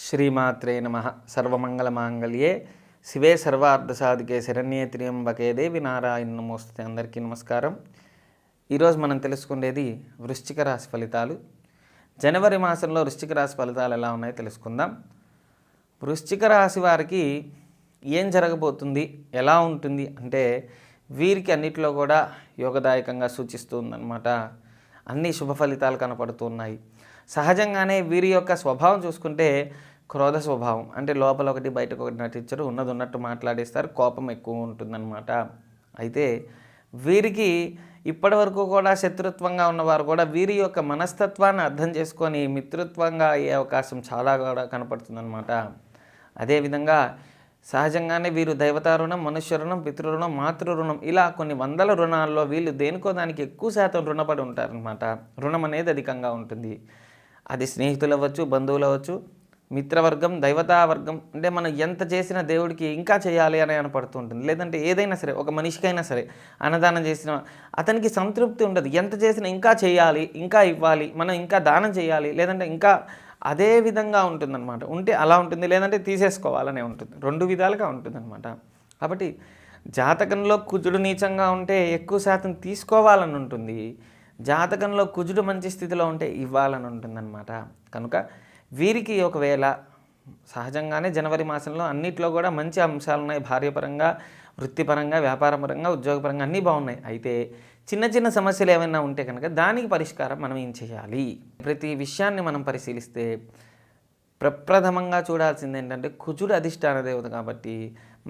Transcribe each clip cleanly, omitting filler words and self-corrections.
శ్రీమాత్రే నమః. సర్వమంగళమాంగళ్యే శివే సర్వార్థసాధికే శరణ్యే త్ర్యంబకే దేవి నారాయణ నమోస్తుతే. అందరికీ నమస్కారం. ఈరోజు మనం తెలుసుకునేది వృశ్చిక రాశి ఫలితాలు. జనవరి మాసంలో వృశ్చిక రాశి ఫలితాలు ఎలా ఉన్నాయో తెలుసుకుందాం. వృశ్చిక రాశి వారికి ఏం జరగబోతుంది, ఎలా ఉంటుంది అంటే వీరికి అన్నిటిలో కూడా యోగదాయకంగా సూచిస్తుందన్నమాట. అన్ని శుభ ఫలితాలు కనపడుతున్నాయి. సహజంగానే వీరి యొక్క స్వభావం చూసుకుంటే క్రోధ స్వభావం, అంటే లోపల ఒకటి బయటకు ఒకటి నటించరు, ఉన్నది ఉన్నట్టు మాట్లాడేస్తారు, కోపం ఎక్కువ ఉంటుందన్నమాట. అయితే వీరికి ఇప్పటివరకు కూడా శత్రుత్వంగా ఉన్నవారు కూడా వీరి యొక్క మనస్తత్వాన్ని అర్థం చేసుకొని మిత్రుత్వంగా అయ్యే అవకాశం చాలా కూడా కనపడుతుందన్నమాట. అదేవిధంగా సహజంగానే వీరు దైవతా రుణం, మనుష్య రుణం, పితృరుణం, మాతృరుణం ఇలా కొన్ని వందల రుణాల్లో వీళ్ళు దేనికో దానికి ఎక్కువ శాతం రుణపడి ఉంటారనమాట. రుణం అనేది అధికంగా ఉంటుంది. అది స్నేహితులు అవ్వచ్చు, బంధువులు అవ్వచ్చు, మిత్రవర్గం, దైవతా వర్గం. అంటే మనం ఎంత చేసినా దేవుడికి ఇంకా చేయాలి అని అనపడుతూ ఉంటుంది. లేదంటే ఏదైనా సరే, ఒక మనిషికైనా సరే అన్నదానం చేసిన అతనికి సంతృప్తి ఉండదు. ఎంత చేసినా ఇంకా చేయాలి, ఇంకా ఇవ్వాలి, మనం ఇంకా దానం చేయాలి, లేదంటే ఇంకా అదే విధంగా ఉంటుందన్నమాట. ఉంటే అలా ఉంటుంది, లేదంటే తీసేసుకోవాలనే ఉంటుంది. రెండు విధాలుగా ఉంటుందన్నమాట. కాబట్టి జాతకంలో కుజుడు నీచంగా ఉంటే ఎక్కువ శాతం తీసుకోవాలని ఉంటుంది, జాతకంలో కుజుడు మంచి స్థితిలో ఉంటే ఇవ్వాలని ఉంటుందన్నమాట. కనుక వీరికి ఒకవేళ సహజంగానే జనవరి మాసంలో అన్నిట్లో కూడా మంచి అంశాలు ఉన్నాయి. భార్యపరంగా, వృత్తిపరంగా, వ్యాపారపరంగా, ఉద్యోగపరంగా అన్నీ బాగున్నాయి. అయితే చిన్న చిన్న సమస్యలు ఏమైనా ఉంటే కనుక దానికి పరిష్కారం మనం ఏం చేయాలి? ప్రతి విషయాన్ని మనం పరిశీలిస్తే ప్రప్రథమంగా చూడాల్సింది ఏంటంటే కుజుడు అధిష్టాన దేవత కాబట్టి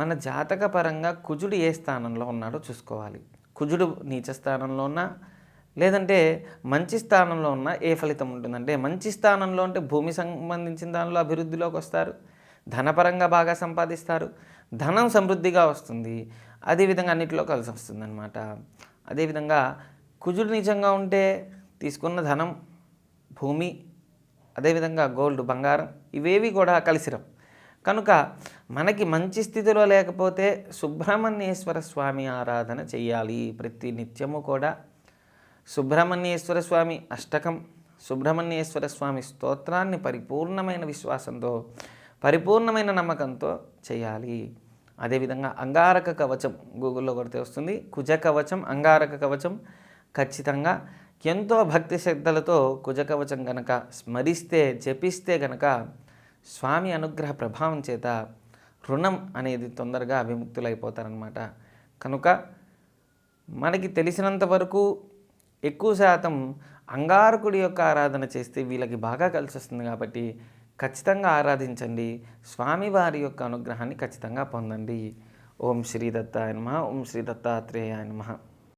మన జాతక పరంగా కుజుడు ఏ స్థానంలో ఉన్నాడో చూసుకోవాలి. కుజుడు నీచ స్థానంలో ఉన్నా, లేదంటే మంచి స్థానంలో ఉన్న ఏ ఫలితం ఉంటుందంటే మంచి స్థానంలో ఉంటే భూమి సంబంధించిన దానిలో అభివృద్ధిలోకి వస్తారు, ధనపరంగా బాగా సంపాదిస్తారు, ధనం సమృద్ధిగా వస్తుంది, అదేవిధంగా అన్నింటిలో కలిసి వస్తుంది అనమాట. అదేవిధంగా కుజుడు నీచంగా ఉంటే తీసుకున్న ధనం, భూమి, అదేవిధంగా గోల్డ్, బంగారం ఇవేవి కూడా కలిసిరం. కనుక మనకి మంచి స్థితిలో లేకపోతే సుబ్రహ్మణ్యేశ్వర స్వామి ఆరాధన చెయ్యాలి. ప్రతి నిత్యము కూడా సుబ్రహ్మణ్యేశ్వర స్వామి అష్టకం, సుబ్రహ్మణ్యేశ్వర స్వామి స్తోత్రాన్ని పరిపూర్ణమైన విశ్వాసంతో, పరిపూర్ణమైన నమ్మకంతో చేయాలి. అదేవిధంగా అంగారక కవచం గూగుల్లో కొడితే వస్తుంది. కుజ కవచం, అంగారక కవచం ఖచ్చితంగా ఎంతో భక్తి శ్రద్ధలతో కుజ కవచం కనుక స్మరిస్తే, జపిస్తే కనుక స్వామి అనుగ్రహ ప్రభావం చేత రుణం అనేది తొందరగా విముక్తులైపోతారనమాట. కనుక మనకి తెలిసినంత వరకు ఎక్కువ శాతం అంగారకుడి యొక్క ఆరాధన చేస్తే వీళ్ళకి బాగా కలిసి వస్తుంది. కాబట్టి ఖచ్చితంగా ఆరాధించండి, స్వామివారి యొక్క అనుగ్రహాన్ని ఖచ్చితంగా పొందండి. ఓం శ్రీ దత్తాయ నమః. ఓం శ్రీ దత్తాత్రేయాయ నమః.